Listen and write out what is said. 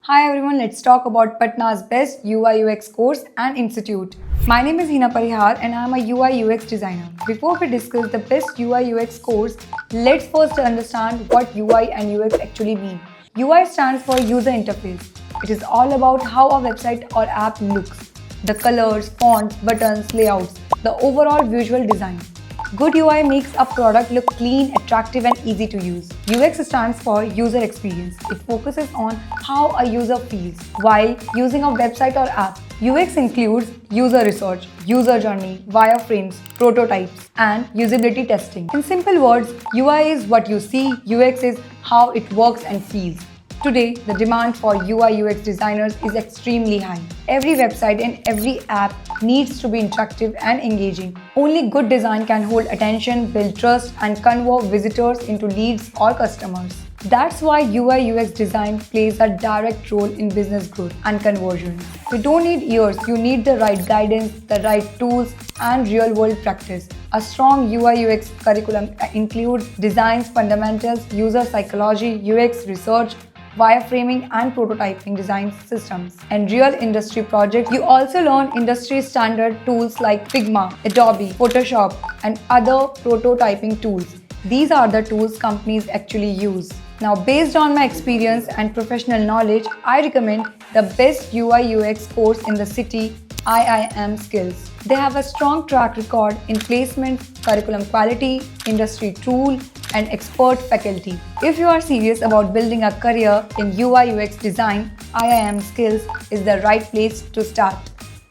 Hi everyone, let's talk about Patna's best UI UX course and institute. My name is Hina Parihar and I am a UI UX designer. Before we discuss the best UI UX course, let's first understand what UI and UX actually mean. UI stands for user interface. It is all about how a website or app looks. The colors, fonts, buttons, layouts, the overall visual design. Good UI makes a product look clean, attractive and easy to use. UX stands for user experience. It focuses on how a user feels while using a website or app. UX includes user research, user journey, wireframes, prototypes, and usability testing. In simple words, UI is what you see, UX is how it works and feels. Today, the demand for UI UX designers is extremely high. Every website and every app needs to be interactive and engaging. Only good design can hold attention, build trust, and convert visitors into leads or customers. That's why UI UX design plays a direct role in business growth and conversion. You don't need years, you need the right guidance, the right tools, and real-world practice. A strong UI UX curriculum includes designs fundamentals, user psychology, UX research, wireframing and prototyping design systems, and real industry projects. You also learn industry standard tools like Figma, Adobe, Photoshop, and other prototyping tools. These are the tools companies actually use. Now, based on my experience and professional knowledge, I recommend the best UI UX course in the city, IIM Skills. They have a strong track record in placement, curriculum quality, industry tool, and expert faculty. If you are serious about building a career in UI UX design, IIM Skills is the right place to start.